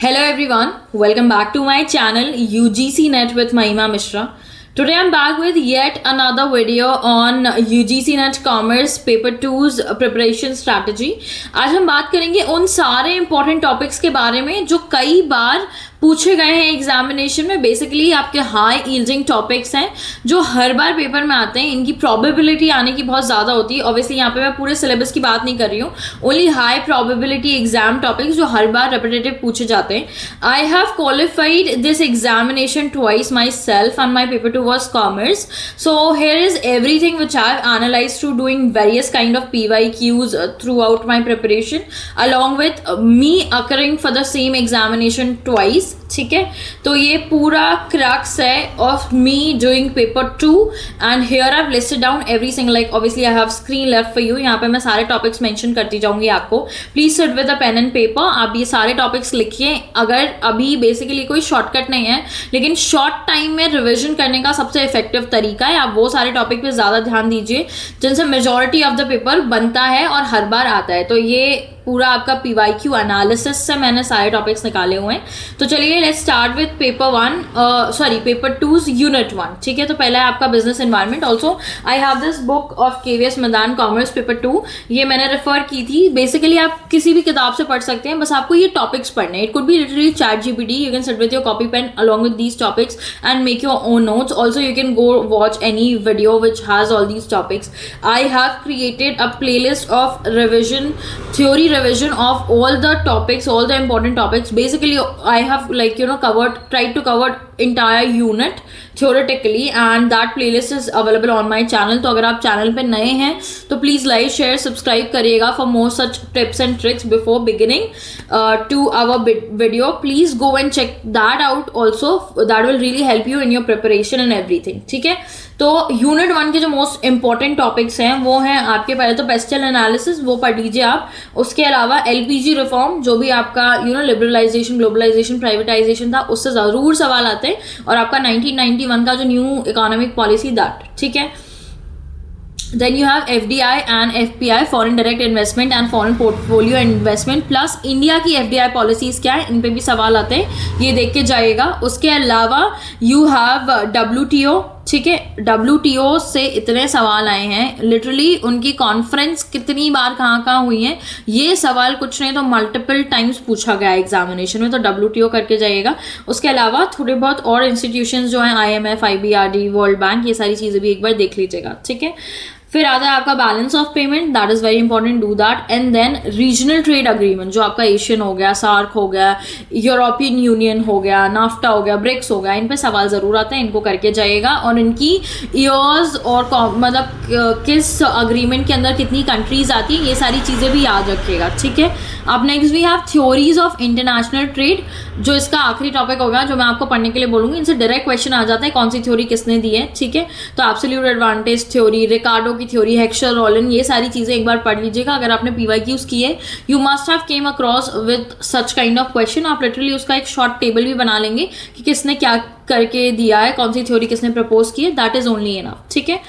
Hello everyone, welcome back to my channel UGC Net with Mahima Mishra. Today I'm back with yet another video on UGC Net Commerce Paper 2's preparation strategy. आज हम बात करेंगे उन सारे important topics के बारे में जो कई बार पूछे गए हैं एग्जामिनेशन में. बेसिकली आपके हाई यील्डिंग टॉपिक्स हैं जो हर बार पेपर में आते हैं. इनकी प्रोबेबिलिटी आने की बहुत ज़्यादा होती है. ऑब्वियसली यहाँ पे मैं पूरे सिलेबस की बात नहीं कर रही हूँ, only high probability exam topics जो हर बार रेपिटेटिव पूछे जाते हैं. I have qualified this examination twice my self and my paper 2 was commerce. So here is everything which I've analyzed through doing various kind of PYQs throughout my preparation, along with me occurring for the same examination twice. ठीक है, तो ये पूरा crux है of me doing paper 2 and here I have listed down every single, like obviously I have screen left for you. यहाँ पे मैं सारे टॉपिक्स मेंशन करती जाऊंगी आपको. Please sit with a pen and paper. आप ये सारे टॉपिक्स लिखिए. अगर अभी बेसिकली कोई शॉर्टकट नहीं है, लेकिन शॉर्ट टाइम में रिविजन करने का सबसे इफेक्टिव तरीका है आप वो सारे टॉपिक पे ज़्यादा ध्यान दीजिए जिनसे मेजॉरिटी ऑफ द पेपर बनता है और हर बार आता है. तो ये पूरा आपका PYQ एनालिसिस से मैंने सारे टॉपिक्स निकाले हुए हैं. तो चलिए let's start with paper 2's unit 1. ठीक है, तो पहला है आपका business environment. Also I have this book of KVS मैदान कॉमर्स पेपर 2. ये मैंने रेफर की थी. बेसिकली आप किसी भी किताब से पढ़ सकते हैं, बस आपको ये टॉपिक्स पढ़ने हैं. It could be literally ChatGPT. You can sit with your copy pen along with these topics and make your own notes. Also you can go watch any video which has all these topics. I have created a playlist of revision, theory revision of all the topics, all the important topics. Basically I have tried to cover entire unit theoretically and that playlist is available on my channel. तो अगर आप channel पे नए हैं तो please like share subscribe करिएगा for more such tips and tricks before beginning to our video. Please go and check that out also. That will really help you in your preparation and everything. ठीक है, तो unit 1 के जो most important topics हैं वो हैं आपके पहले तो पेस्टल एनालिसिस, वो पढ़ लीजिए आप. उसके अलावा LPG रिफॉर्म, जो भी आपका लिबरलाइजेशन, ग्लोबलाइजेशन, प्राइवेटाइजेशन था, उससे ज़रूर सवाल आते हैं. और आपका 1991 का जो न्यू इकोनॉमिक पॉलिसी दैट. ठीक है, then you have FDI and FPI, foreign direct investment and foreign portfolio investment, plus India की FDI पॉलिसीज़ क्या है, इन पे भी सवाल आते हैं, ये देख के जाइएगा. उसके अलावा you have WTO. ठीक है, WTO से इतने सवाल आए हैं, लिटरली उनकी कॉन्फ्रेंस कितनी बार कहाँ कहाँ हुई है, ये सवाल कुछ नहीं तो मल्टीपल टाइम्स पूछा गया है एग्जामिनेशन में. तो WTO करके जाइएगा. उसके अलावा थोड़े बहुत और इंस्टीट्यूशंस जो हैं, IMF, IBRD, वर्ल्ड बैंक, ये सारी चीज़ें भी एक बार देख लीजिएगा. ठीक है, फिर आता है आपका balance of payment. That is very important, do that. And then regional trade agreement, जो आपका एशियन हो गया, सार्क हो गया, यूरोपियन यूनियन हो गया, नाफ्टा हो गया, ब्रिक्स हो गया, इन पे सवाल ज़रूर आते हैं, इनको करके जाइएगा. और इनकी ईयर्स और मतलब किस अग्रीमेंट के अंदर कितनी कंट्रीज आती हैं, ये सारी चीज़ें भी याद रखिएगा. ठीक है, अब next we have theories of international trade, जो इसका आखिरी टॉपिक होगा जो मैं आपको पढ़ने के लिए बोलूँगी. इनसे डायरेक्ट क्वेश्चन आ जाता है कौन सी थ्योरी किसने दी है. ठीक है, तो एब्सोल्यूट एडवांटेज थ्योरी, रिकार्डो की थ्योरी, हेक्सर-रोलन, ये सारी चीज़ें एक बार पढ़ लीजिएगा. अगर आपने PYQs किए, you must have came across with such kind of question. आप लिटरली उसका एक शॉर्ट टेबल भी बना लेंगे कि किसने क्या करके दिया है, कौन सी थ्योरी किसने प्रपोज की है. That is only enough. ठीक है,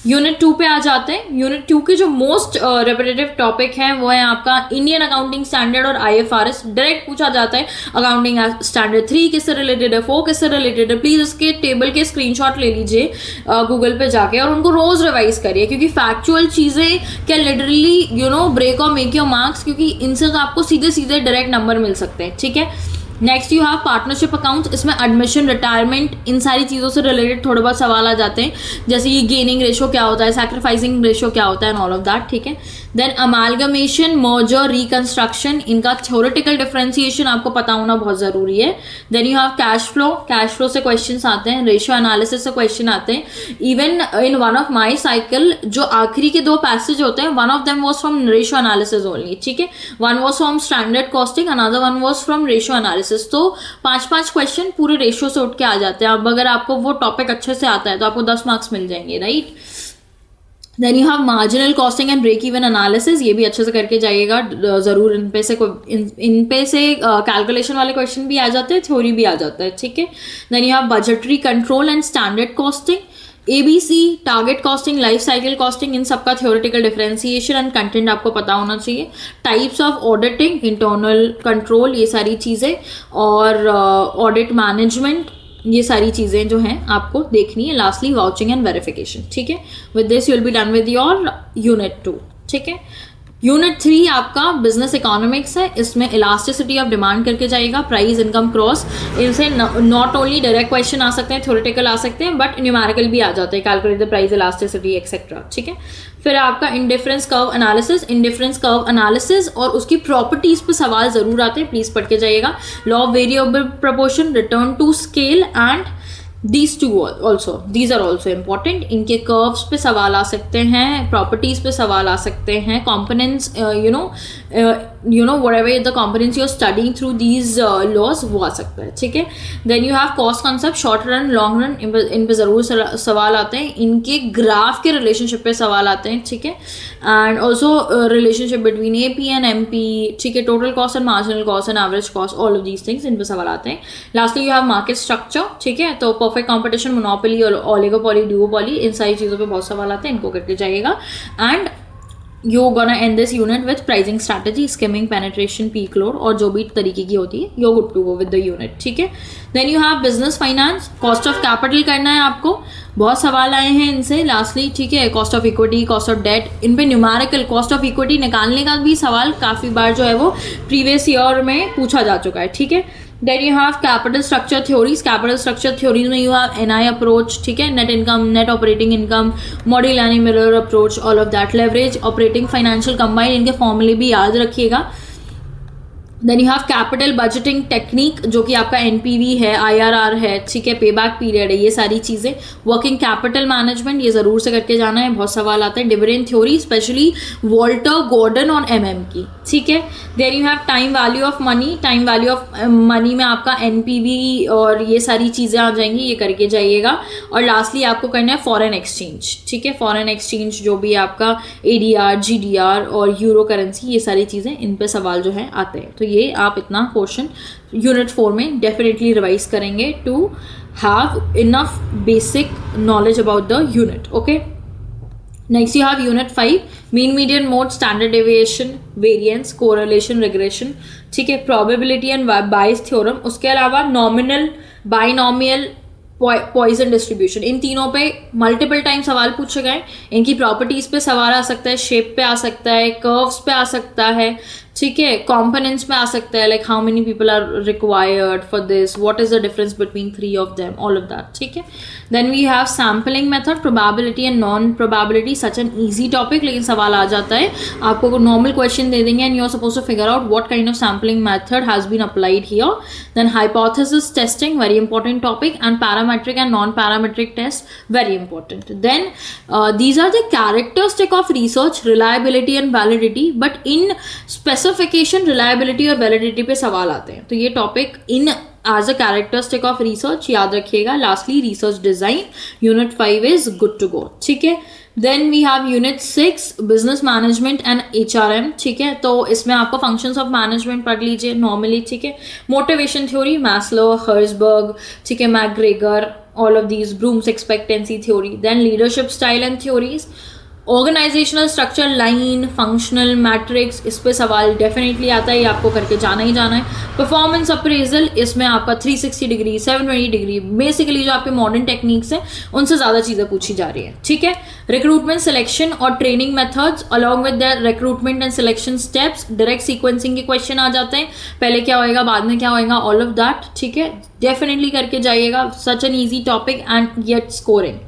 यूनिट 2 पे आ जाते हैं. यूनिट 2 के जो मोस्ट रेपिटेटिव टॉपिक हैं वो है आपका इंडियन अकाउंटिंग स्टैंडर्ड और IFRS. डायरेक्ट पूछा जाता है अकाउंटिंग स्टैंडर्ड 3 किससे रिलेटेड है, 4 किससे रिलेटेड है. प्लीज़ इसके टेबल के स्क्रीनशॉट ले लीजिए गूगल पे जाके और उनको रोज़ रिवाइज करिए, क्योंकि फैक्चुअल चीज़ें कैन लिटरली ब्रेक और मेक योर मार्क्स, क्योंकि इनसे तो आपको सीधे सीधे डायरेक्ट नंबर मिल सकते हैं. ठीक है, next you have partnership accounts. इसमें एडमिशन, रिटायरमेंट, इन सारी चीज़ों से रिलेटेड थोड़े बहुत सवाल आ जाते हैं, जैसे ये गेनिंग रेशो क्या होता है, सैक्रिफाइसिंग रेशो क्या होता है, एंड ऑल ऑफ दैट. ठीक है, देन अमालगमेशन, मर्जर, रिकंस्ट्रक्शन, इनका थ्योरेटिकल डिफरेंशिएशन आपको पता होना बहुत ज़रूरी है. Then you have cash flow. Cash flow से क्वेश्चन आते हैं, रेशियो एनालिसिस से क्वेश्चन आते हैं. Even in one of my cycle जो आखिरी के 2 पैसेज होते हैं, one of them was from ratio analysis only. ठीक है, one was from standard costing, another one was from ratio analysis. तो 5-5 क्वेश्चन पूरे रेशियो से उठ के आ जाते हैं. अब अगर आपको वो टॉपिक अच्छे से आता है तो आपको 10 मार्क्स मिल जाएंगे, right. Then you have marginal costing and break even analysis, ये भी अच्छे से करके जाइएगा ज़रूर. इन पे से कैलकुलेशन वाले क्वेश्चन भी आ जाते हैं, थ्योरी भी आ जाता है. ठीक है, then you have budgetary control and standard costing. ABC, target costing, life cycle costing, इन सबका थ्योरेटिकल डिफरेंशिएशन एंड कंटेंट आपको पता होना चाहिए। Types of auditing, internal control, ये सारी चीज़ें, और ऑडिट मैनेजमेंट, ये सारी चीज़ें जो हैं आपको देखनी है। लास्टली वाउचिंग एंड वेरिफिकेशन, ठीक है। With this you will be done with your unit 2, ठीक है। यूनिट 3 आपका बिजनेस इकोनॉमिक्स है। इसमें इलास्टिसिटी ऑफ डिमांड करके जाएगा, प्राइस इनकम क्रॉस, इनसे नॉट ओनली डायरेक्ट क्वेश्चन आ सकते हैं, थ्योरेटिकल आ सकते हैं, बट न्यूमेरिकल भी आ जाते हैं, calculate the price elasticity etcetera, ठीक है। फिर आपका इंडिफरेंस कर्व एनालिसिस और उसकी प्रॉपर्टीज पे सवाल जरूर आते हैं, प्लीज पढ़ के जाइएगा। Law of variable proportion, return to scale and these are also important। इनके कर्व्स पे सवाल आ सकते हैं, प्रॉपर्टीज पे सवाल आ सकते हैं, components, whatever the components you're studying through these laws, वो आ सकता है, ठीक है। Then you have cost concept, short run, long run, इन पे जरूर सवाल आते हैं। इनके ग्राफ के रिलेशनशिप पे सवाल आते हैं, ठीक है। And also relationship between AP and MP, ठीक है। Total cost and marginal cost and average cost, all of these things, इन पे सवाल आते हैं। Lastly you have market structure, ठीक है। तो perfect competition, monopoly, oligopoly, duopoly, इन सारी चीज़ों पे बहुत सवाल आते हैं, इनको करके जाइएगा। And you're gonna end this unit with pricing strategy, skimming, penetration, peak load, और जो भी तरीके की होती है, you're good to go with the unit, ठीक है। Then you have business finance, cost of capital करना है आपको, बहुत सवाल आए हैं इनसे। लास्टली, ठीक है, cost of equity, cost of debt, इन पे न्यूमेरिकल कॉस्ट ऑफ इक्विटी निकालने का भी सवाल काफ़ी बार जो है वो प्रीवियस ईयर में पूछा जा चुका है, ठीक है। Then you have capital structure theories में यू हैव NI अप्रोच, ठीक है, net income, net operating income, Modigliani Miller approach, all of that, leverage, operating, financial combined, इनके फॉर्मूले भी याद रखिएगा। Then you have capital budgeting technique, जो कि आपका NPV है, IRR है, ठीक है, पे बैक पीरियड है, ये सारी चीज़ें। वर्किंग कैपिटल मैनेजमेंट, ये ज़रूर से करके जाना है, बहुत सवाल आते हैं। Dividend theory, specially Walter Gordon और MM की, ठीक है। Then you have time value of money में आपका NPV और ये सारी चीज़ें आ जाएंगी, ये करके जाइएगा। और लास्टली आपको करना है फॉरेन एक्सचेंज, ठीक है। फॉरेन एक्सचेंज जो भी आपका ADR, GDR और यूरो करेंसी, ये सारी चीज़ें, इन पे सवाल जो है आते हैं। तो ये आप इतना पोर्शन यूनिट 4 में डेफिनेटली रिवाइज करेंगे to have enough basic knowledge about the unit, okay. Next you have unit 5, mean median mode, standard deviation, variance, correlation, regression, ठीक है, प्रोबेबिलिटी एंड बायस थ्योरम। उसके अलावा नॉमिनल, बाइनॉमियल, पॉइजन डिस्ट्रीब्यूशन, इन तीनों पे multiple time सवाल पूछे गए। इनकी प्रॉपर्टीज पे सवाल आ सकता है, शेप पे आ सकता है, कर्व्स पे आ सकता है, ठीक है, कॉम्पोनेंट्स में आ सकता है, like how many people are required for this, what is the difference between 3 of them, all of that, ठीक है। Then we have sampling method, probability and non probability, such an easy topic, लेकिन सवाल आ जाता है, आपको normal question दे देंगे and you are suppose to figure out what kind of sampling method has been applied here. Then hypothesis testing, very important topic, and parametric and non parametric test, very important. Then these are the characteristic of research, reliability and validity, but in specification, reliability और validity पे सवाल आते हैं, तो ये topic in as a characteristic of research याद रखिएगा। Lastly research design, unit 5 is good to go, ठीक है। Then we have unit 6, business management and HRM, ठीक है। तो इसमें आपको फंक्शंस ऑफ मैनेजमेंट पढ़ लीजिए नॉर्मली, ठीक है। मोटिवेशन थ्योरी, मैस्लो, हर्सबर्ग, ठीक है, McGregor, all of these, Bloom's expectancy theory. Then leadership style and theories, organisational structure, line, functional matrix, इस पे सवाल डेफिनेटली आता है, ये आपको करके जाना ही जाना है। परफॉर्मेंस अप्रेजल, इसमें आपका 360 डिग्री, 720 डिग्री, बेसिकली जो आपके मॉडर्न टेक्निक्स हैं उनसे ज़्यादा चीज़ें पूछी जा रही हैं, ठीक है। रिक्रूटमेंट, सिलेक्शन और training methods along with the recruitment and selection steps, direct sequencing के क्वेश्चन आ जाते हैं, पहले क्या होएगा बाद में क्या होएगा, ऑल ऑफ दैट, ठीक है, डेफिनेटली करके जाइएगा। सच an easy topic and yet scoring.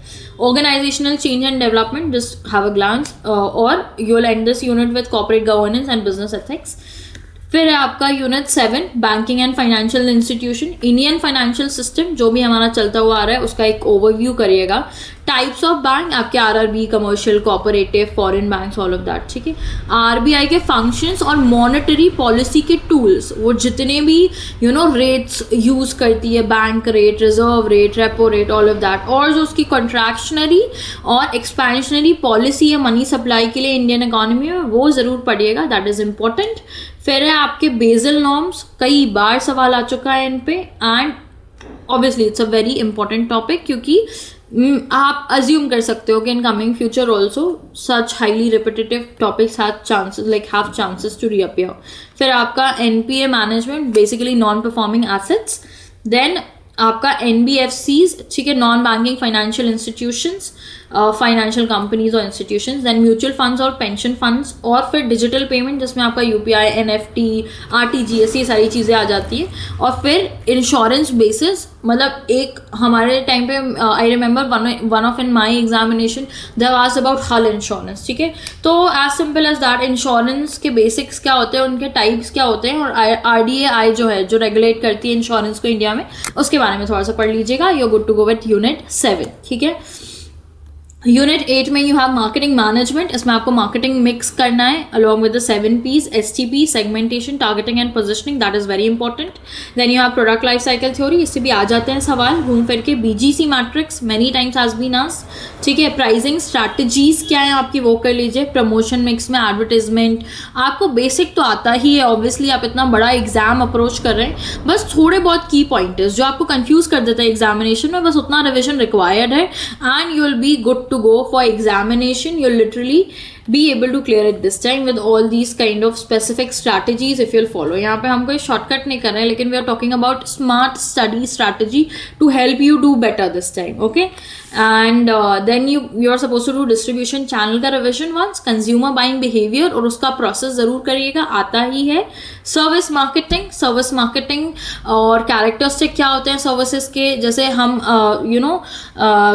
Organizational change and development, just have a glance, or you'll end this unit with corporate governance and business ethics. फिर है आपका unit 7, banking and financial institution, Indian financial system जो भी हमारा चलता हुआ आ रहा है उसका एक ओवरव्यू करिएगा। टाइप्स ऑफ बैंक, आपके RRB, commercial, cooperative, foreign banks, all of that, ठीक है। RBI के फंक्शंस और मॉनेटरी पॉलिसी के टूल्स, वो जितने भी रेट्स यूज करती है, bank rate, reserve rate, repo rate, all of that, और जो उसकी कॉन्ट्रैक्शनरी और एक्सपेंशनरी पॉलिसी है मनी सप्लाई के लिए इंडियन इकोनॉमी में, वो ज़रूर पढ़िएगा, दैट इज इम्पोर्टेंट। फिर है आपके बेसल नॉर्म्स, कई बार सवाल आ चुका है इन पे, and obviously it's a very important topic क्योंकि आप अज्यूम कर सकते हो कि in coming future also such highly repetitive topics have chances to reappear. फिर आपका NPA management, basically non performing assets. Then आपका एनबीएफसीज, ठीक है, non banking financial institutions, financial companies और इंस्टीट्यूशंस। देन म्यूचुअल फंड्स और पेंशन फंड्स, और फिर डिजिटल पेमेंट जिसमें आपका यूपीआई, एनएफटी, आरटीजीएस, ये सारी चीज़ें आ जाती हैं। और फिर इंश्योरेंस बेसिस, मतलब एक हमारे टाइम पे I remember one of in my examination there was about hull insurance, ठीक है। तो as simple as that, insurance के बेसिक्स क्या होते हैं, उनके टाइप्स क्या होते हैं, और आरडीए जो है जो रेगुलेट करती है इंश्योरेंस को इंडिया में, उसके बारे में थोड़ा सा पढ़ लीजिएगा। You are good to go with unit 7, ठीक है। यूनिट 8 में यू हैव मार्केटिंग मैनेजमेंट। इसमें आपको मार्केटिंग मिक्स करना है along with the 7 P's, STP, segmentation, targeting and positioning, that is very important. Then you have product life cycle theory, इससे भी आ जाते हैं सवाल घूम फिर के। BGC matrix many times has been asked, ठीक है। प्राइसिंग स्ट्रैटेजीज क्या है आपकी, वो कर लीजिए। प्रमोशन मिक्स में एडवर्टाइजमेंट, आपको बेसिक तो आता ही है, ऑब्वियसली आप इतना बड़ा एग्जाम अप्रोच कर रहे हैं, बस थोड़े बहुत की पॉइंटर्स जो आपको कंफ्यूज कर देते हैं एग्जामिनेशन में, बस उतना रिविजन रिक्वायर्ड है, and you will be good to go for examination. You'll literally be able to clear it this time with all these kind of specific strategies if you'll follow. यहाँ पे हम कोई shortcut नहीं कर रहे हैं, लेकिन we are talking about smart study strategy to help you do better this time, okay? And then you are supposed to do distribution channel का revision once, consumer buying behavior, और उसका process ज़रूर करिएगा, आता ही है। सर्विस मार्केटिंग और characteristic क्या होते हैं सर्विसेज के, जैसे हम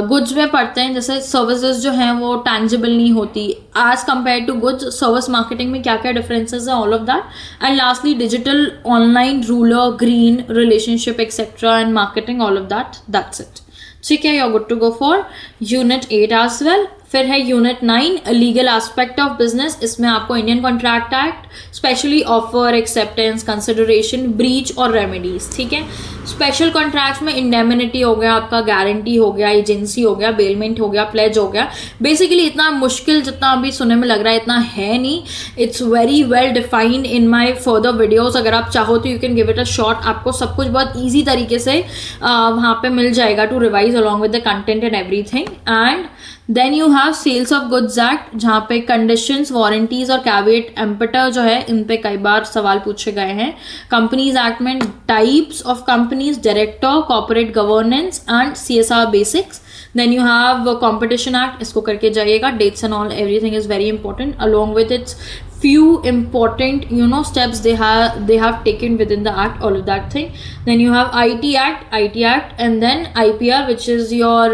गुड्स में पढ़ते हैं, जैसे सर्विसेज जो हैं वो टैंजिबल नहीं होती as compare to goods. Service marketing में क्या क्या डिफरेंसेस हैं, all of that. And lastly digital, online, rural, green, relationship etcetera and marketing, all of that's it, ठीक है। You are good to go for unit 8 as well. फिर है unit 9, legal aspect of business. इसमें आपको Indian contract act, specially offer, acceptance, consideration, breach और remedies, ठीक है। Special contracts में इंडेमिनिटी हो गया आपका, गारंटी हो गया, एजेंसी हो गया, बेलमेंट हो गया, प्लेज हो गया। बेसिकली इतना मुश्किल जितना अभी सुनने में लग रहा है इतना है नहीं, it's very well defined in my further videos. अगर आप चाहो तो you can give it a shot, आपको सब कुछ बहुत ईजी तरीके से वहाँ पे मिल जाएगा to revise along with the content and everything. And then you have sales of goods act, जहाँ पे कंडीशंस, वारंटीज और कैविएट एम्पटर जो है, इन पे कई बार सवाल पूछे गए हैं। कंपनीज एक्ट में types of companies, director, corporate governance and CSR basics. Then you have competition act, इसको करके जाइएगा, dates and all everything is very important along with its few important steps they have taken within the act, all of that thing. Then you have IT Act and then IPR, which is your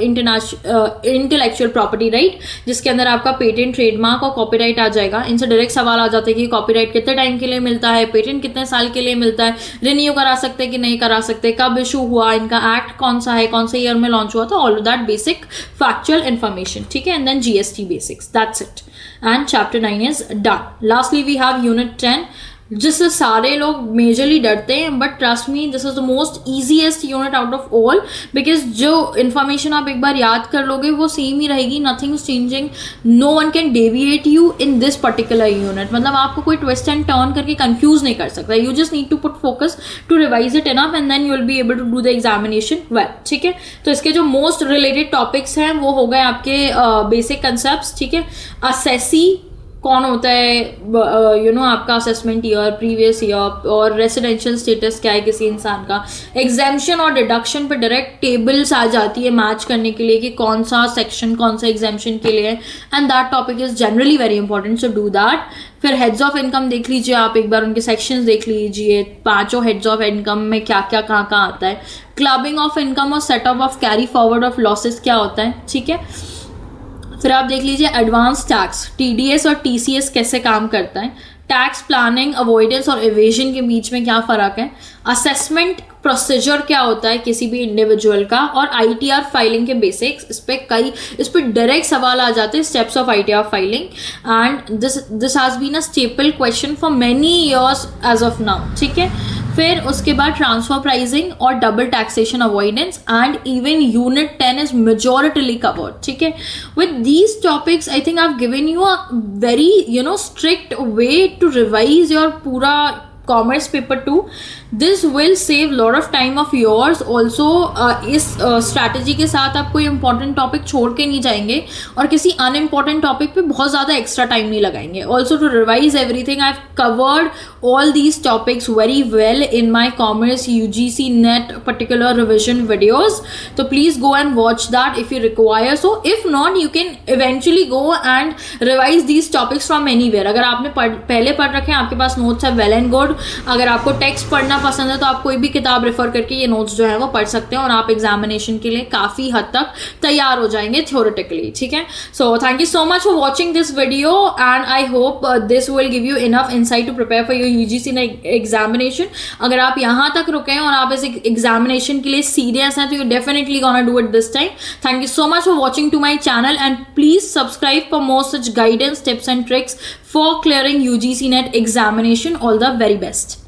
intellectual property right, जिसके अंदर आपका patent, trademark और copyright आ जाएगा। इनसे direct सवाल आ जाते हैं कि कॉपीराइट कितने टाइम के लिए मिलता है, पेटेंट कितने साल के लिए मिलता है, रिन्यू करा सकते हैं कि नहीं करा सकते, कब इशू हुआ, इनका एक्ट कौन सा है, कौन से ईयर में लॉन्च हुआ था, all of that basic factual information, ठीक है। And then GST basics, that's it, and chapter 9 is done. Lastly we have unit 10, जिससे सारे लोग मेजरली डरते हैं, but trust me this is the most easiest unit out of all, because जो information आप एक बार याद कर लोगे वो सेम ही रहेगी, nothing is changing, no one can deviate you in this particular unit. मतलब आपको कोई ट्विस्ट एंड टर्न करके कंफ्यूज नहीं कर सकता, you just need to put focus to revise it enough and then you will be able to do the examination well, ठीक है। तो इसके जो मोस्ट रिलेटेड टॉपिक्स हैं वो हो गए आपके बेसिक कंसेप्ट, ठीक है। असेसी कौन होता है, आपका असेसमेंट ईयर, प्रीवियस ईयर, और रेसिडेंशियल स्टेटस क्या है किसी इंसान का। एग्जेम्पशन और डिडक्शन पे डायरेक्ट टेबल्स आ जाती है मैच करने के लिए कि कौन सा सेक्शन कौन सा एग्जेम्पशन के लिए है, and that topic is generally very important, so do that. फिर हेड्स ऑफ इनकम देख लीजिए आप एक बार, उनके सेक्शंस देख लीजिए, 5 हेड्स ऑफ इनकम में क्या क्या कहाँ कहाँ आता है, क्लबिंग ऑफ इनकम और set of carry forward of losses क्या होता है, ठीक है। फिर आप देख लीजिए एडवांस टैक्स, TDS और TCS कैसे काम करता है, टैक्स प्लानिंग, अवॉइडेंस और एवेजन के बीच में क्या फ़र्क है, असेसमेंट प्रोसीजर क्या होता है किसी भी इंडिविजुअल का, और ITR फाइलिंग के बेसिक्स, इस पर डायरेक्ट सवाल आ जाते हैं, steps of ITR filing, and this has been a staple question for many years as of now, ठीक है। फिर उसके बाद ट्रांसफर प्राइसिंग और double taxation avoidance, and even unit 10 is majoritily covered, ठीक है। With these topics I think I have given you a very strict way to revise your पूरा commerce paper 2, this will save lot of time of yours also. इस strategy के साथ आप कोई important topic छोड़ के नहीं जाएंगे और किसी अनइम्पॉर्टेंट टॉपिक पे बहुत ज़्यादा एक्स्ट्रा टाइम नहीं लगाएंगे. Also to revise everything, I have covered all these topics very well in my commerce UGC net particular revision videos, so please go and watch that if you require. So if not, you can eventually go and revise these topics from anywhere. अगर आपने पहले पढ़ रखे हैं, आपके पास notes है, well and good. अगर आपको टेक्स्ट पढ़ना पसंद है तो आप कोई भी किताब रेफर करके ये नोट्स जो है वो पढ़ सकते हैं और आप एग्जामिनेशन के लिए काफ़ी हद तक तैयार हो जाएंगे थ्योरेटिकली. ठीक है. So thank you so much for watching this video and I hope this will give you enough insight to prepare for your UGC examination. अगर आप यहाँ तक रुके हैं और आप इस एग्जामिनेशन के लिए सीरियस हैं तो you definitely gonna do it this time. Thank you so much for watching to my channel and please subscribe for more such guidance, tips and tricks for clearing UGC net examination. All the very best.